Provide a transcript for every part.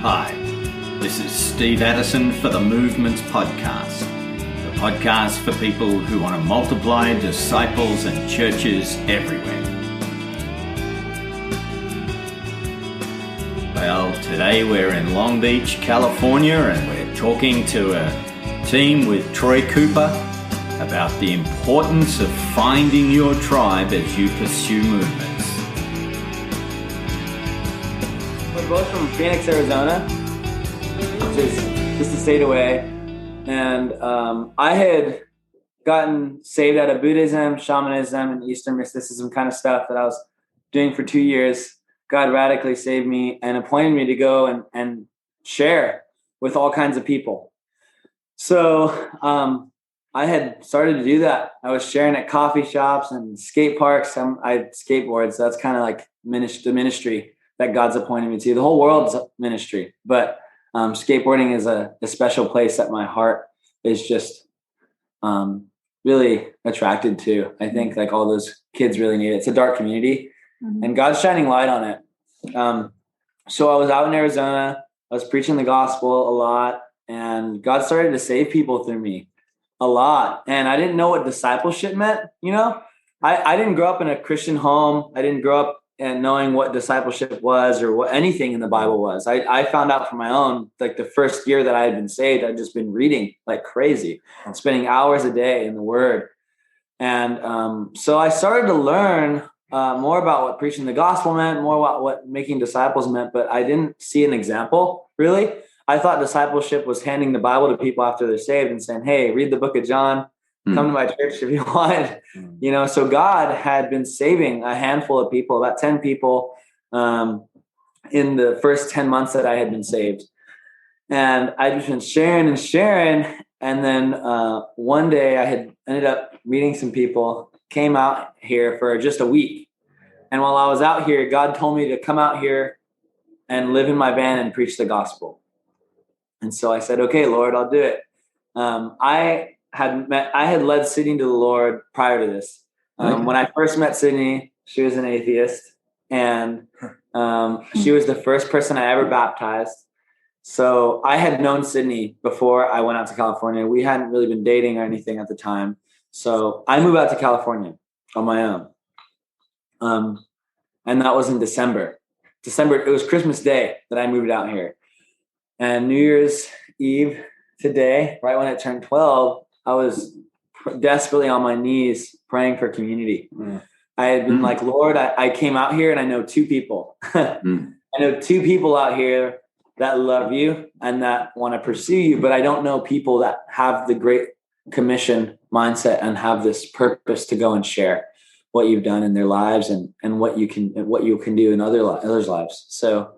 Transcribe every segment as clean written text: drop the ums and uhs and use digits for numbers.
Hi, this is Steve Addison for the Movements Podcast, the podcast for people who want to multiply disciples and churches everywhere. Well, today we're in Long Beach, California, and we're talking to a team with Troy Cooper about the importance of finding your tribe as you pursue movements. We're both from Phoenix, Arizona, which is just a state away. And I had gotten saved out of Buddhism, shamanism, and Eastern mysticism kind of stuff that I was doing for 2 years. God radically saved me and appointed me to go and share with all kinds of people. So I had started to do that. I was sharing at coffee shops and skate parks. I skateboard, so that's kind of like the ministry that God's appointed me to. The whole world's ministry, but skateboarding is a special place that my heart is just really attracted to. I think like all those kids really need it. It's a dark community, and God's shining light on it. So I was out in Arizona. I was preaching the gospel a lot, and God started to save people through me a lot. And I didn't know what discipleship meant. You know, I didn't grow up in a Christian home. I didn't grow up and knowing what discipleship was or what anything in the Bible was. I found out from my own, like the first year that I had been saved, I'd just been reading like crazy and spending hours a day in the Word. And so I started to learn more about what preaching the gospel meant, more about what making disciples meant, but I didn't see an example, really. I thought discipleship was handing the Bible to people after they're saved and saying, hey, read the book of John. Come to my church if you want. You know, so God had been saving a handful of people, about 10 people in the first 10 months that I had been saved. And I'd just been sharing. And then one day I had ended up meeting some people, came out here for just a week. And while I was out here, God told me to come out here and live in my van and preach the gospel. And so I said, okay, Lord, I'll do it. I had led Sydney to the Lord prior to this. When I first met Sydney, she was an atheist, and she was the first person I ever baptized. So I had known Sydney before I went out to California. We hadn't really been dating or anything at the time. So I moved out to California on my own. And that was in December. It was Christmas Day that I moved out here. And New Year's Eve today, right when I turned 12, I was desperately on my knees praying for community. I had been like, Lord, I came out here and I know 2 people. I know 2 people out here that love you and that want to pursue you, but I don't know people that have the Great Commission mindset and have this purpose to go and share what you've done in their lives and what you can do in others' lives. So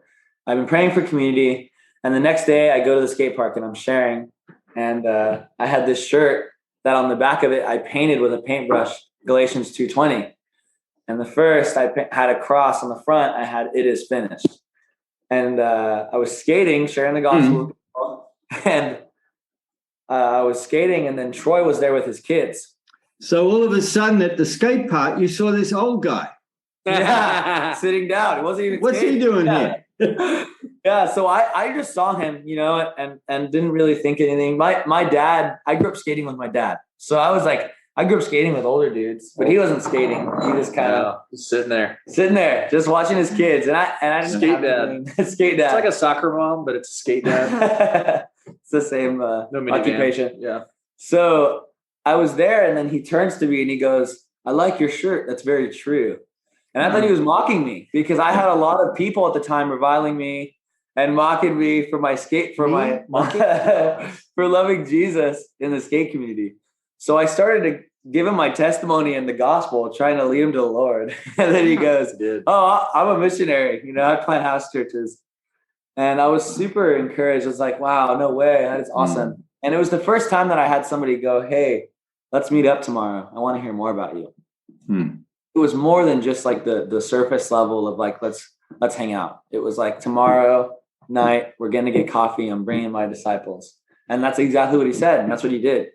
I've been praying for community, and the next day I go to the skate park and I'm sharing. And I had this shirt that on the back of it, I painted with a paintbrush, Galatians 2:20. And the first, I had a cross on the front. I had, it is finished. And I was skating, sharing the gospel with people. And I was skating, and then Troy was there with his kids. So all of a sudden at the skate park, you saw this old guy. Yeah, sitting down. It wasn't even What's he doing here? Yeah, so I just saw him, you know, and didn't really think anything. My dad, I grew up skating with my dad. So I was like, I grew up skating with older dudes, but he wasn't skating. He just kind of sitting there, just watching his kids. And I didn't skate dad. Skate dad. It's like a soccer mom, but it's a skate dad. It's the same occupation. Yeah. So I was there, and then he turns to me and he goes, I like your shirt. That's very true. And I thought he was mocking me because I had a lot of people at the time reviling me and mocking me for for loving Jesus in the skate community. So I started to give him my testimony in the gospel, trying to lead him to the Lord. And then he goes, oh, I'm a missionary. You know, I plant house churches. And I was super encouraged. I was like, wow, no way. That is awesome. And it was the first time that I had somebody go, hey, let's meet up tomorrow. I want to hear more about you. It was more than just like the surface level of like, let's hang out. It was like tomorrow night, we're going to get coffee. I'm bringing my disciples. And that's exactly what he said. And that's what he did.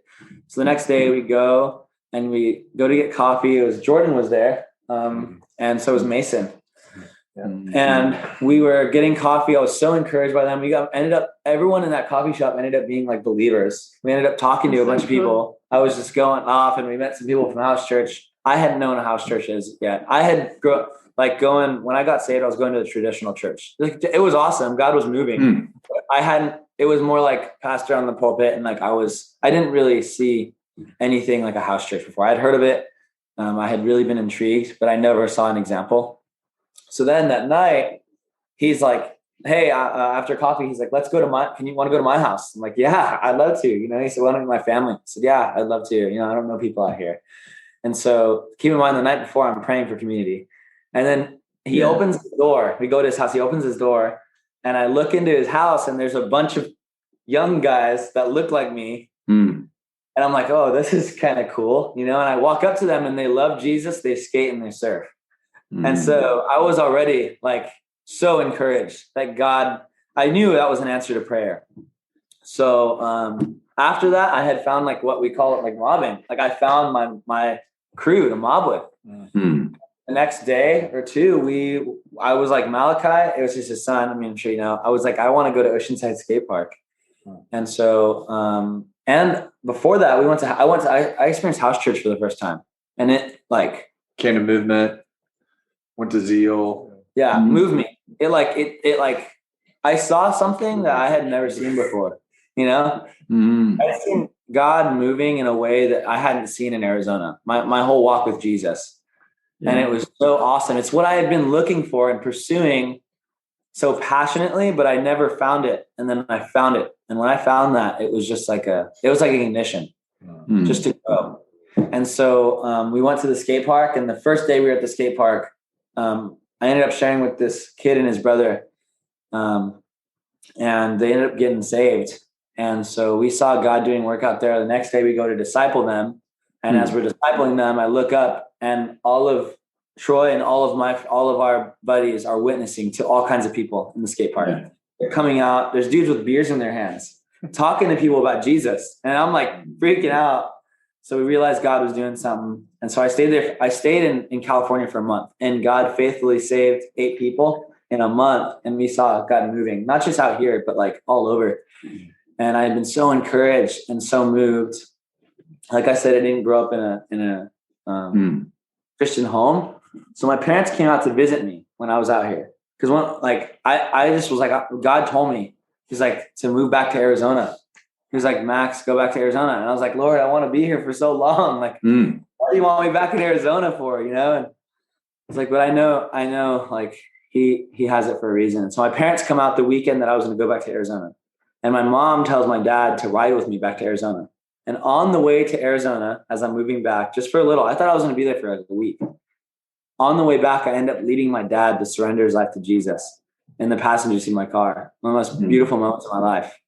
So the next day we go to get coffee. Jordan was there. And so was Mason. And we were getting coffee. I was so encouraged by them. Everyone in that coffee shop ended up being like believers. We ended up talking to a bunch of people. I was just going off, and we met some people from house church. I hadn't known a house church is yet. I had when I got saved, I was going to the traditional church. Like, it was awesome. God was moving. It was more like pastor on the pulpit. And like, I didn't really see anything like a house church before. I'd heard of it. I had really been intrigued, but I never saw an example. So then that night, he's like, hey, after coffee, he's like, you want to go to my house? I'm like, yeah, I'd love to. He said, why don't you my family? I said, yeah, I'd love to. I don't know people out here. And so keep in mind, the night before, I'm praying for community. And then he opens the door. We go to his house. He opens his door, and I look into his house, and there's a bunch of young guys that look like me. And I'm like, oh, this is kind of cool. And I walk up to them, and they love Jesus. They skate and they surf. And so I was already like so encouraged that I knew that was an answer to prayer. So after that, I had found like what we call it, like mobbing. Like, I found my crew to mob with. The next day or two, I was like, Malachi, it was just his son. I mean, I'm sure you know. I was like, I want to go to Oceanside Skate Park. And so, and before that, I experienced house church for the first time. And it like Came to Movement, went to Zeal. Yeah, moved me. It I saw something that I had never seen before. I've seen God moving in a way that I hadn't seen in Arizona. My whole walk with Jesus. And it was so awesome. It's what I had been looking for and pursuing so passionately, but I never found it. And then I found it. And when I found that, it was just like an ignition just to go. And so we went to the skate park, and the first day we were at the skate park, I ended up sharing with this kid and his brother, and they ended up getting saved. And so we saw God doing work out there. The next day we go to disciple them. And as we're discipling them, I look up, and all of Troy and all of our buddies are witnessing to all kinds of people in the skate park. Yeah. They're coming out. There's dudes with beers in their hands talking to people about Jesus. And I'm like freaking out. So we realized God was doing something. And so I stayed there. I stayed in California for a month, and God faithfully saved 8 people in a month. And we saw God moving, not just out here, but like all over. And I had been so encouraged and so moved. Like I said, I didn't grow up in a Christian home. So my parents came out to visit me when I was out here. Because I just was like, God told me, he's like, to move back to Arizona. He was like, Max, go back to Arizona. And I was like, Lord, I want to be here for so long. Like, what do you want me back in Arizona for? And it's like, but I know like he has it for a reason. And so my parents come out the weekend that I was going to go back to Arizona. And my mom tells my dad to ride with me back to Arizona. And on the way to Arizona, as I'm moving back, just for a little, I thought I was going to be there for like a week. On the way back, I end up leading my dad to surrender his life to Jesus in the passenger seat of my car. One of the most beautiful moments of my life.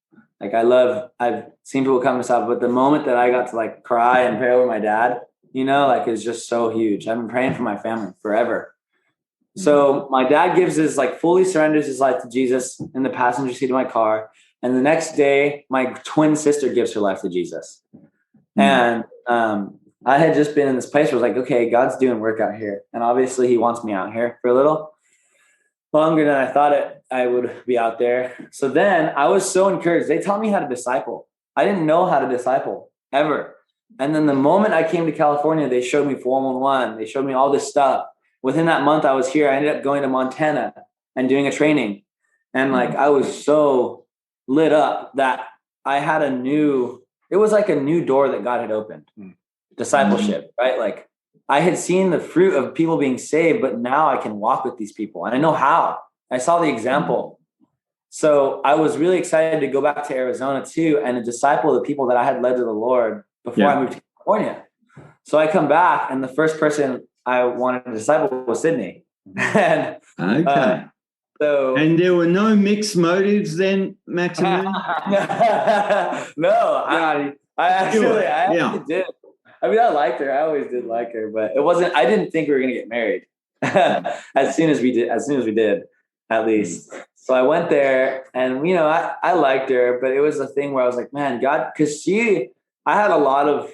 Like, I've seen people come to stop, but the moment that I got to like cry and pray over my dad, is just so huge. I've been praying for my family forever. So my dad fully surrenders his life to Jesus in the passenger seat of my car. And the next day, my twin sister gives her life to Jesus. And I had just been in this place where I was like, okay, God's doing work out here. And obviously he wants me out here for a little longer than I thought I would be out there. So then I was so encouraged. They taught me how to disciple. I didn't know how to disciple ever. And then the moment I came to California, they showed me 411. They showed me all this stuff. Within that month I was here, I ended up going to Montana and doing a training. And I was so lit up that I had it was like a new door that God had opened. Discipleship, right? Like, I had seen the fruit of people being saved, but now I can walk with these people and I know how. I saw the example. So I was really excited to go back to Arizona too and to disciple the people that I had led to the Lord before I moved to California. So I come back, and the first person I wanted to disciple was Sydney. And okay. And there were no mixed motives then, Maximilian? No, I actually did. I mean, I liked her. I always did like her, but it wasn't. I didn't think we were going to get married as soon as we did, at least. So I went there, and I liked her, but it was a thing where I was like, man, God, because I had a lot of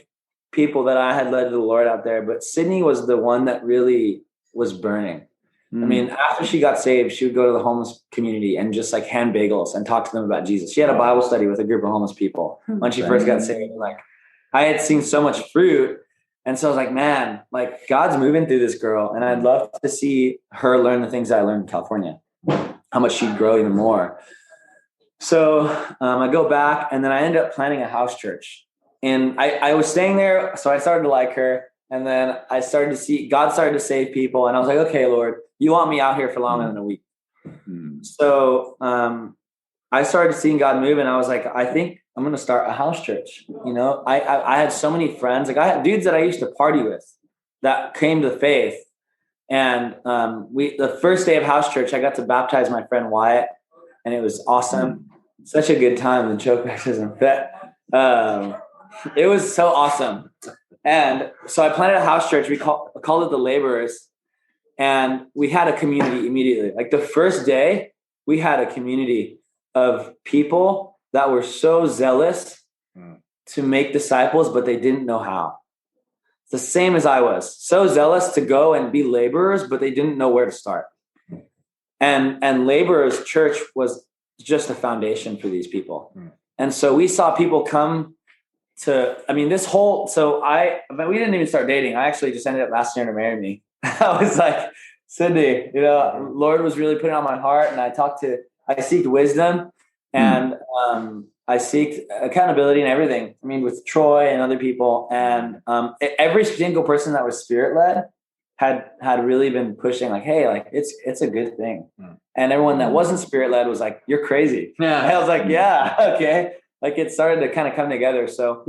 people that I had led to the Lord out there, but Sydney was the one that really was burning. I mean, after she got saved, she would go to the homeless community and just like hand bagels and talk to them about Jesus. She had a Bible study with a group of homeless people when she first got saved. Like, I had seen so much fruit. And so I was like, man, like God's moving through this girl. And I'd love to see her learn the things that I learned in California, how much she'd grow even more. So I go back, and then I end up planning a house church. And I was staying there, so I started to like her. And then I started to see God started to save people. And I was like, okay, Lord, you want me out here for longer than a week. So I started seeing God move, and I was like, I think I'm going to start a house church. You know, I had so many friends. Like I had dudes that I used to party with that came to faith. And the first day of house church, I got to baptize my friend Wyatt, and it was awesome. Such a good time. The choke baptism. It was so awesome. And so I planted a house church. We called it the Laborers. And we had a community immediately. Like the first day, we had a community of people that were so zealous to make disciples, but they didn't know how. It's the same as I was. So zealous to go and be laborers, but they didn't know where to start. And Laborers Church was just a foundation for these people. And so we saw people come to, I mean, we didn't even start dating. I actually just ended up asking her to marry me. I was like, Cindy, you know, Lord was really putting it on my heart, and I seeked wisdom, and I seeked accountability and everything. I mean, with Troy and other people, and every single person that was Spirit-led had really been pushing, like, hey, like it's a good thing. And everyone that wasn't Spirit-led was like, you're crazy. Yeah. And I was like, yeah, okay. Like it started to kind of come together. So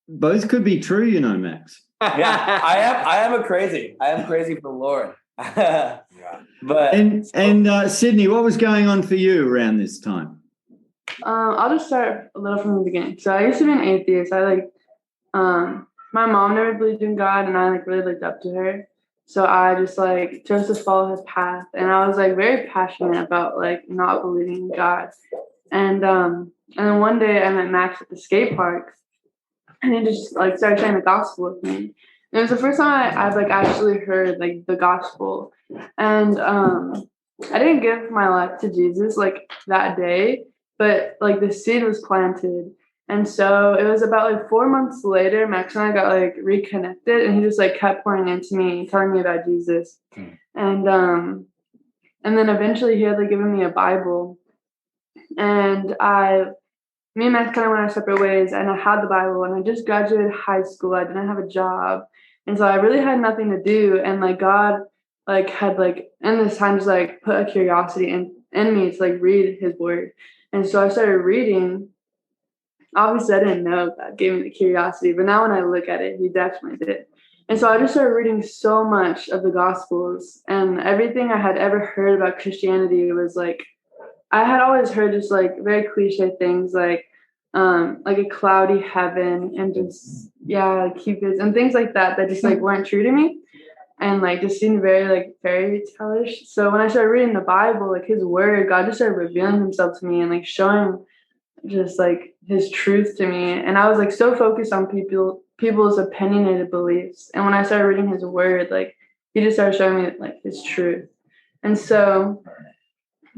both could be true, you know, Max. Yeah, I am crazy. I am crazy for the Lord. But Sydney, what was going on for you around this time? I'll just start a little from the beginning. So I used to be an atheist. My mom never believed in God, and I really looked up to her. So I just chose to follow his path, and I was very passionate about not believing in God. And then one day I met Max at the skate park. And he just started sharing the gospel with me. And it was the first time I've actually heard the gospel. And I didn't give my life to Jesus that day, but the seed was planted. And so it was about 4 months later, Max and I got reconnected, and he just kept pouring into me, telling me about Jesus. And then eventually he had given me a Bible, and me and Max kind of went our separate ways, and I had the Bible, and I just graduated high school. I didn't have a job. And so I really had nothing to do. And God had in this time just put a curiosity in me to read his word. And so I started reading. Obviously I didn't know God gave me the curiosity, but now when I look at it, he definitely did. And so I just started reading so much of the Gospels, and everything I had ever heard about Christianity was I had always heard just very cliche things like a cloudy heaven and just cupids and things like that just weren't true to me, and just seemed very fairy tale-ish. So when I started reading the Bible, his word, God just started revealing himself to me and showing just his truth to me. And I was so focused on people's opinionated beliefs. And when I started reading his word, he just started showing me his truth. And so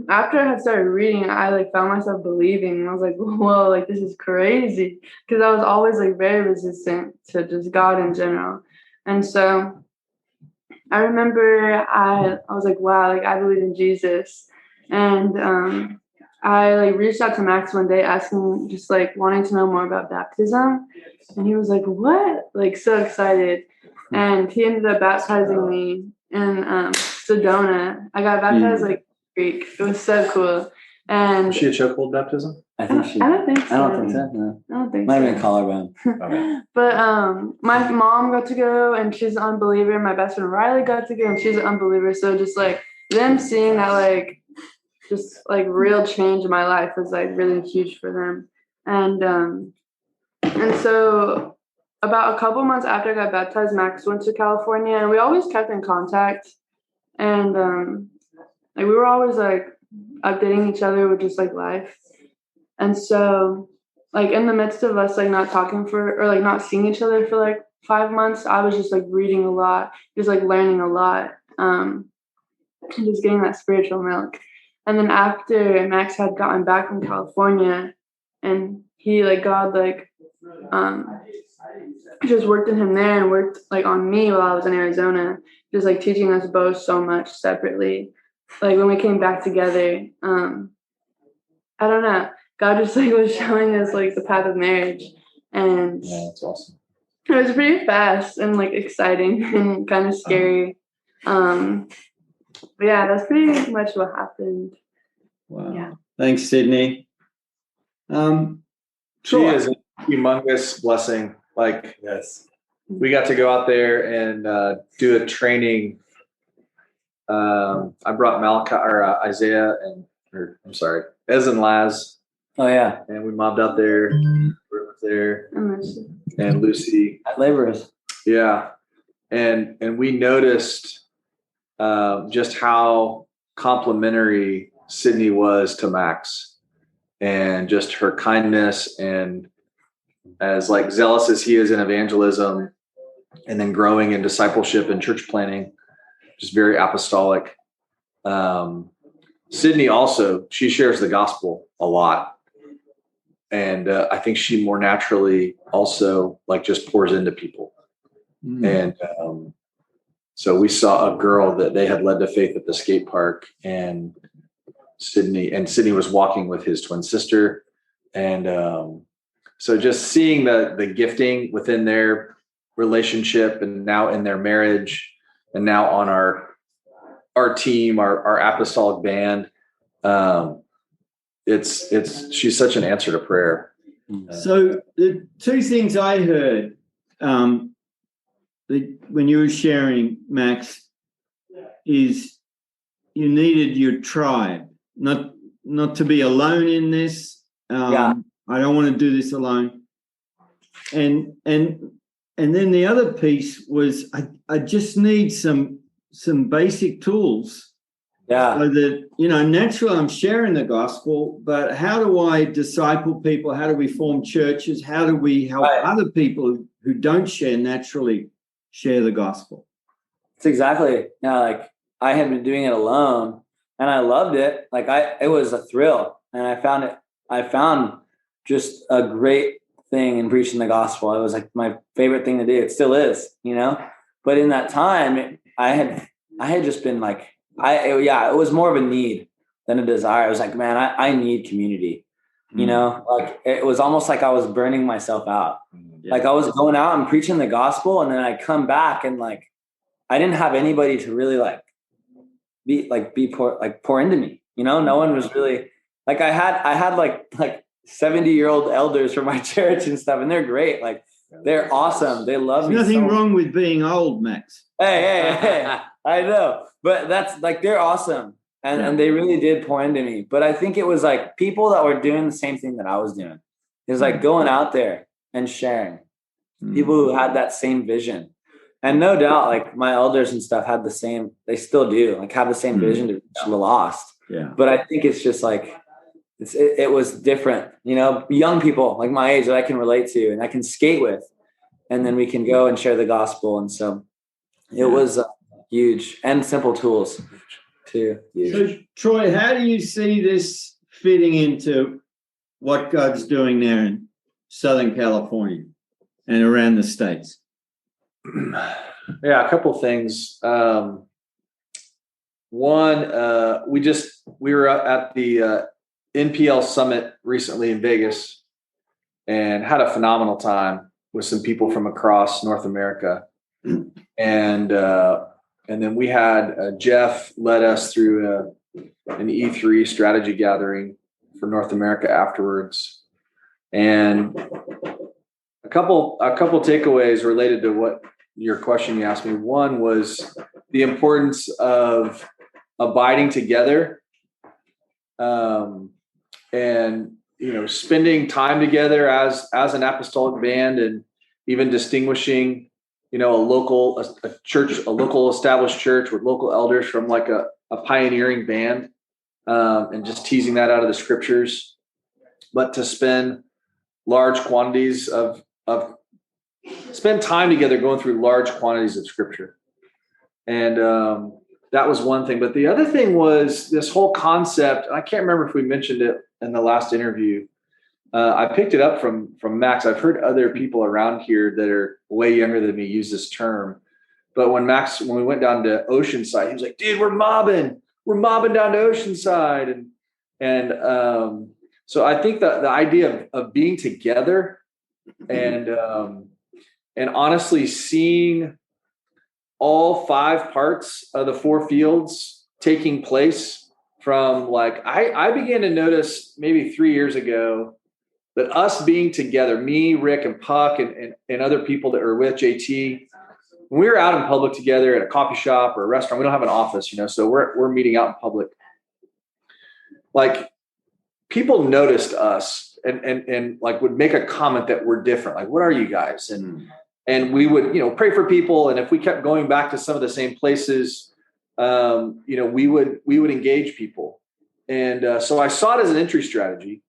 after I had started reading, I found myself believing, and I was like, whoa, this is crazy, because I was always very resistant to just God in general. And so I remember I was like, wow, I believe in Jesus. And I reached out to Max one day, asking, just wanting to know more about baptism, and he was like, what? So excited. And he ended up baptizing me in Sedona. I got baptized Greek. It was so cool. And was she a chokehold baptism? I think she. I don't think so. I don't think so. No. I don't think Might so. have been collarbone. Okay. But my mom got to go, and she's an unbeliever. My best friend Riley got to go, and she's an unbeliever. So just them seeing that just real change in my life was really huge for them. And so about a couple months after I got baptized, Max went to California, and we always kept in contact. And we were always updating each other with just life. And so in the midst of us not talking not seeing each other for 5 months, I was just reading a lot, just learning a lot. and just getting that spiritual milk. And then after Max had gotten back from California, and he God just worked in him there and worked on me while I was in Arizona, just teaching us both so much separately. When we came back together, I don't know, God just was showing us the path of marriage, and Yeah, that's awesome. it was pretty fast and exciting and kind of scary. But yeah, that's pretty much what happened. Wow. Yeah. Thanks, Sydney. She is a humongous blessing. Yes. We got to go out there and do a training. I brought Isaiah Ez and Laz. Oh yeah. And we mobbed out there. There. And Lucy. At Laborers. Yeah. And we noticed just how complimentary Sydney was to Max, and just her kindness, and as zealous as he is in evangelism, and then growing in discipleship and church planning, just very apostolic. Sydney also, she shares the gospel a lot. And I think she more naturally also just pours into people. And so we saw a girl that they had led to faith at the skate park, and Sydney was walking with his twin sister. And so just seeing the gifting within their relationship, and now in their marriage, and now on our team, our apostolic band, she's such an answer to prayer. So the two things I heard when you were sharing, Max, is you needed your tribe, not to be alone in this. I don't want to do this alone. And then the other piece was I just need some basic tools. Yeah. So that, naturally I'm sharing the gospel, but how do I disciple people? How do we form churches? How do we help other people who don't naturally share the gospel? It's exactly. I had been doing it alone, and I loved it. It was a thrill, and I found just a great thing in preaching the gospel. It was my favorite thing to do. It still is, but in that time I had just been it was more of a need than a desire. I was man, I need community, it was almost I was burning myself out. Yeah. I was going out and preaching the gospel, and then I come back and I didn't have anybody to really pour into me. No one was really I had 70-year-old elders from my church and stuff, and they're great. They're awesome. They love me. There's nothing wrong with being old, Max. Hey. I know, but that's they're awesome. And they really did pour into me. But I think it was people that were doing the same thing that I was doing. It was going out there and sharing. People who had that same vision. And no doubt, my elders and stuff had the same, they still do, have the same vision to reach the lost. Yeah. But I think it's just it was different, young people my age that I can relate to and I can skate with. And then we can go and share the gospel. And so it was huge, and simple tools too. So Troy, how do you see this fitting into what God's doing there in Southern California and around the States? Yeah, a couple things. One, we were at the NPL Summit recently in Vegas, and had a phenomenal time with some people from across North America. And then we had Jeff led us through an E3 strategy gathering for North America afterwards. And a couple takeaways related to what your question you asked me. One was the importance of abiding together, and spending time together as an apostolic band, and even distinguishing a local established church with local elders from a pioneering band, and just teasing that out of the scriptures. But to spend large quantities spend time together going through large quantities of scripture. And that was one thing. But the other thing was this whole concept. I can't remember if we mentioned it in the last interview. I picked it up from Max. I've heard other people around here that are way younger than me use this term. But when we went down to Oceanside, he was like, dude, we're mobbing down to Oceanside. And so I think that the idea of being together and honestly seeing all 5 parts of the 4 fields taking place from like, I began to notice maybe 3 years ago that us being together, me, Rick, and Puck and other people that were with JT, when we were out in public together at a coffee shop or a restaurant, we don't have an office, so we're meeting out in public. Like people noticed us and like would make a comment that we're different. Like, what are you guys? And we would, pray for people. And if we kept going back to some of the same places, we would engage people. And so I saw it as an entry strategy.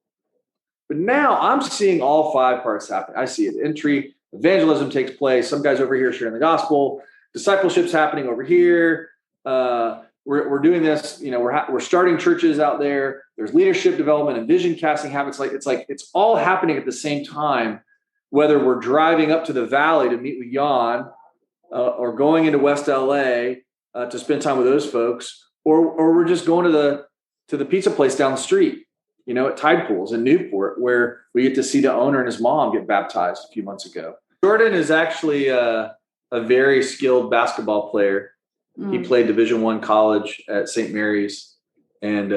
But now I'm seeing all 5 parts happen. I see it. Entry, evangelism takes place. Some guys over here sharing the gospel. Discipleship's happening over here. We're doing this. We're starting churches out there. There's leadership development and vision casting habits. It's all happening at the same time. Whether we're driving up to the valley to meet with Jan, or going into West LA to spend time with those folks, or we're just going to the pizza place down the street. At Tide Pools in Newport, where we get to see the owner and his mom get baptized a few months ago. Jordan is actually a very skilled basketball player. He played Division I college at St. Mary's, and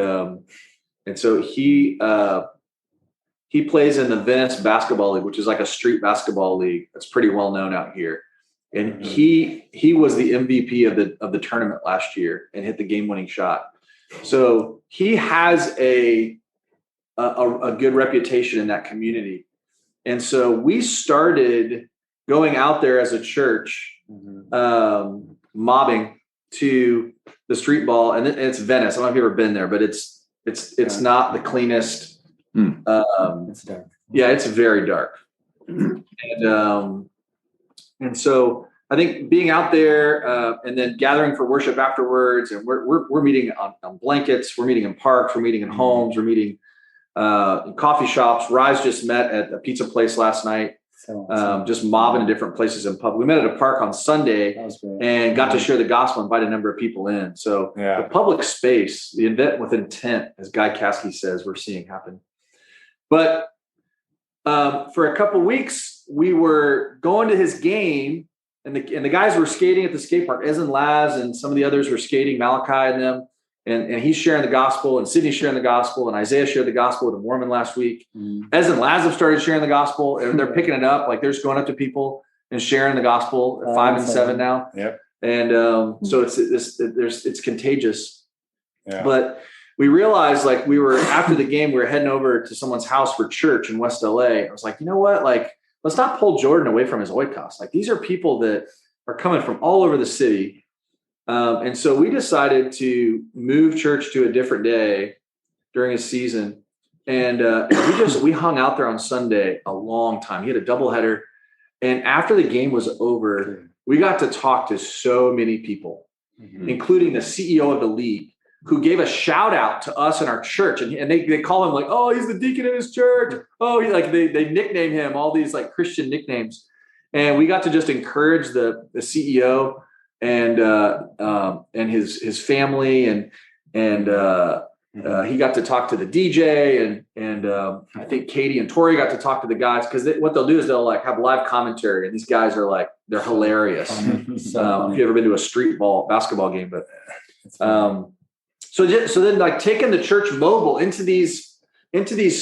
so he plays in the Venice Basketball League, which is like a street basketball league that's pretty well known out here. And he was the MVP of the tournament last year and hit the game-winning shot. So he has a good reputation in that community. And so we started going out there as a church, mobbing to the street ball. And it's Venice. I don't know if you've ever been there, but it's not the cleanest. It's dark. Yeah, it's very dark. And so I think being out there and then gathering for worship afterwards, and we're meeting on blankets, we're meeting in parks, we're meeting in homes, we're meeting in coffee shops. Rise just met at a pizza place last night, just mobbing in different places in public. We met at a park on Sunday and got to share the gospel, invite a number of people in. So the public space, the event with intent, as Guy Caskey says, we're seeing happen. But for a couple of weeks, we were going to his game, and the guys were skating at the skate park. Ezen Laz and some of the others were skating, Malachi and them. And he's sharing the gospel, and Sydney's sharing the gospel, and Isaiah shared the gospel with a Mormon last week. Ezen Laz have started sharing the gospel, and they're picking it up. Like they're just going up to people and sharing the gospel at 5 and 7 now. Yep. And so it's contagious. Yeah. But we realized, like, we were after the game, we were heading over to someone's house for church in West LA. I was like, you know what? Like, let's not pull Jordan away from his oikos. Like, these are people that are coming from all over the city. And so we decided to move church to a different day during a season. And we hung out there on Sunday a long time. He had a doubleheader. And after the game was over, we got to talk to so many people, including the CEO of the league, who gave a shout out to us in our church. And they call him like, oh, he's the deacon in his church. Oh, they nickname him all these like Christian nicknames. And we got to just encourage the CEO and his family, and he got to talk to the DJ, and I think Katie and Tori got to talk to the guys, because what they'll do is they'll like have live commentary, and these guys are like, they're hilarious. If you've ever been to a street basketball game, but so then like taking the church mobile into these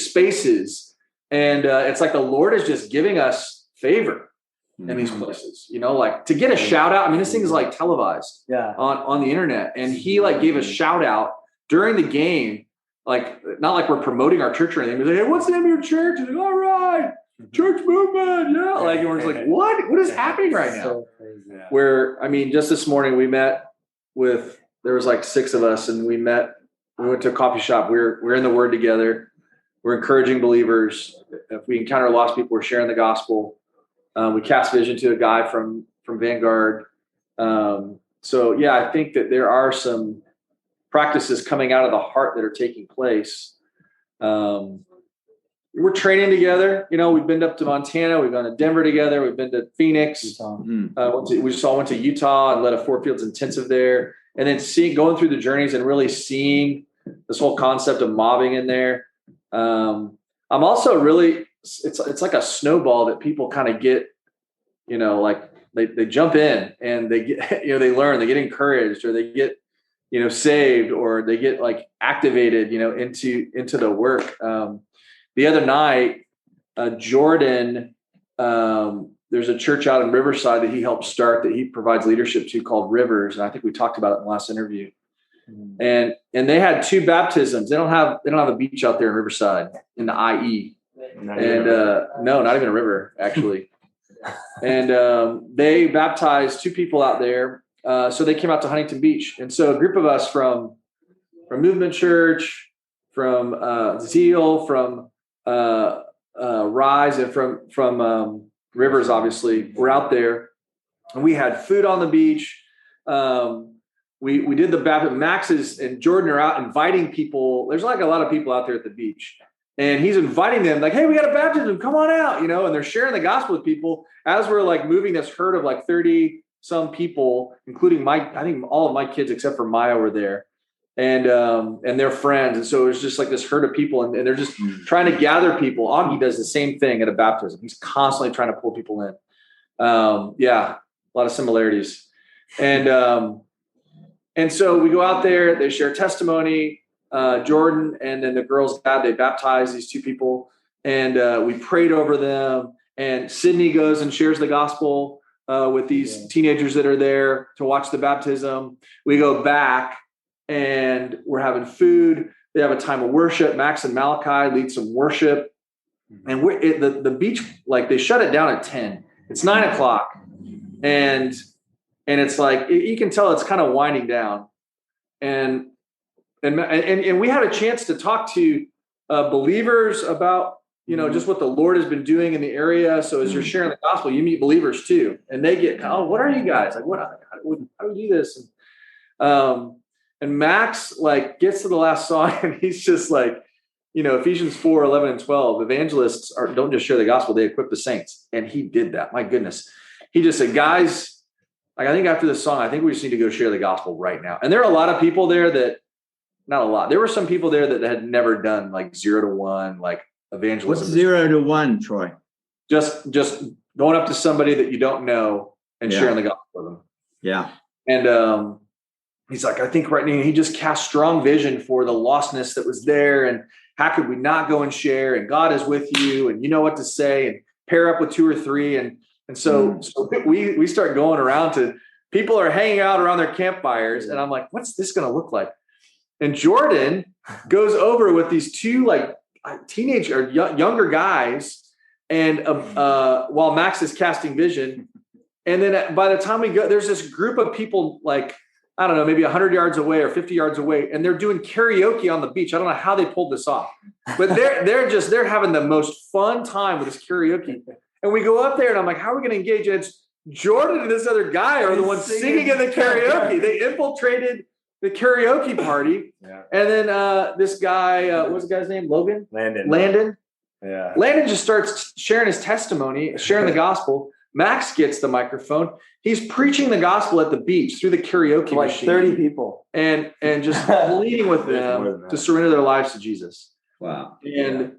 spaces, and it's like the Lord is just giving us favor in these places, like to get a shout out. I mean, this thing is like televised on the internet. And he like gave a shout out during the game, like not like we're promoting our church or anything. He's like, hey, what's the name of your church? He's like, all right, church movement. Yeah. Like, and we're just like, what is happening right now? So crazy. Yeah. Where, I mean, just this morning we met there was like 6 of us, and we went to a coffee shop. We're in the Word together. We're encouraging believers. If we encounter lost people, we're sharing the gospel. We cast vision to a guy from Vanguard. So I think that there are some practices coming out of the heart that are taking place. We're training together. We've been up to Montana. We've gone to Denver together. We've been to Phoenix. We just all went to Utah and led a 4 Fields intensive there. And then going through the journeys and really seeing this whole concept of mobbing in there. I'm also really, it's like a snowball that people kind of get, like they jump in and they get, they learn, they get encouraged, or they get, saved, or they get like activated, into the work. The other night, Jordan, there's a church out in Riverside that he helped start that he provides leadership to called Rivers. And I think we talked about it in the last interview. And they had 2 baptisms. They don't have a beach out there in Riverside in the IE. No, not even a river, actually. And they baptized 2 people out there. So they came out to Huntington Beach. And so a group of us from Movement Church, from Zeal, from Rise, and from Rivers, obviously, we're out there. And we had food on the beach. We did the baptism. Max and Jordan are out inviting people. There's like a lot of people out there at the beach. And he's inviting them like, hey, we got a baptism, come on out, and they're sharing the gospel with people as we're like moving this herd of like 30 some people, including I think all of my kids except for Maya were there, and their friends. And so it was just like this herd of people, and they're just trying to gather people. Augie does the same thing at a baptism. He's constantly trying to pull people in. A lot of similarities. And so we go out there, they share testimony. Jordan and then the girl's dad, they baptized these 2 people, and we prayed over them. And Sydney goes and shares the gospel with these teenagers that are there to watch the baptism. We go back and we're having food. They have a time of worship. Max and Malachi lead some worship, and the beach, like they shut it down at 10. It's 9:00, and it's like you can tell it's kind of winding down, and we had a chance to talk to believers about, just what the Lord has been doing in the area. So as you're sharing the gospel, you meet believers too, and they get, what are you guys like? How do we do this? And Max like gets to the last song, and he's just like, Ephesians 4:11 and 12. Evangelists don't just share the gospel; they equip the saints. And he did that. My goodness, he just said, guys, like I think after this song, I think we just need to go share the gospel right now. And there are a lot of people there that. Not a lot. There were some people there that had never done like 0 to 1, like evangelism. What's 0 to 1, Troy? Just going up to somebody that you don't know and sharing the gospel with them. Yeah. And he's like, I think right now he just cast strong vision for the lostness that was there. And how could we not go and share? And God is with you, and you know what to say, and pair up with 2 or 3. And so we start going around to people are hanging out around their campfires. And I'm like, what's this going to look like? And Jordan goes over with these 2 like teenage or younger guys, and while Max is casting vision, and then by the time we go, there's this group of people like I don't know, maybe 100 yards away or 50 yards away, and they're doing karaoke on the beach. I don't know how they pulled this off, but they're having the most fun time with this karaoke. And we go up there, and I'm like, how are we going to engage? And it's Jordan and this other guy are the ones singing in the karaoke. They infiltrated the karaoke party. Yeah. And then this guy, what's the guy's name? Landon. Yeah. Landon just starts sharing his testimony, sharing the gospel. Max gets the microphone. He's preaching the gospel at the beach through the karaoke like machine. 30 people. And just pleading with them to surrender their lives to Jesus. Wow. And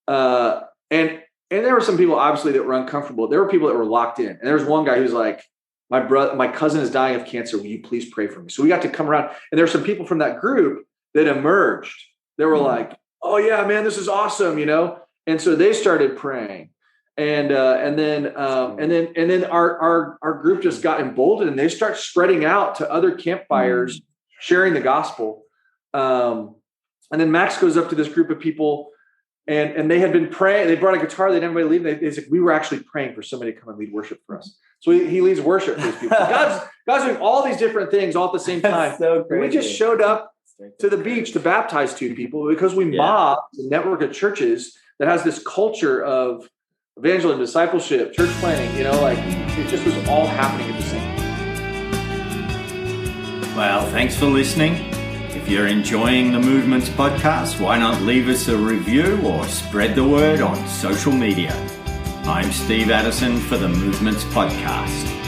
there were some people obviously that were uncomfortable. There were people that were locked in. And there was one guy who's like, my cousin is dying of cancer. Will you please pray for me? So we got to come around. And there were some people from that group that emerged. They were like, oh yeah, man, this is awesome, you know? And so they started praying. And then our group just got emboldened, and they start spreading out to other campfires, sharing the gospel. And then Max goes up to this group of people, and they had been praying. They brought a guitar. They didn't have anybody leave. They said, we were actually praying for somebody to come and lead worship for us. So he leads worship for these people. God's doing all these different things all at the same time. So we just showed up to the beach to baptize 2 people because we mobbed a network of churches that has this culture of evangelism, discipleship, church planning, you know, like it just was all happening at the same time. Well, thanks for listening. If you're enjoying the Movements podcast, why not leave us a review or spread the word on social media? I'm Steve Addison for the Movements podcast.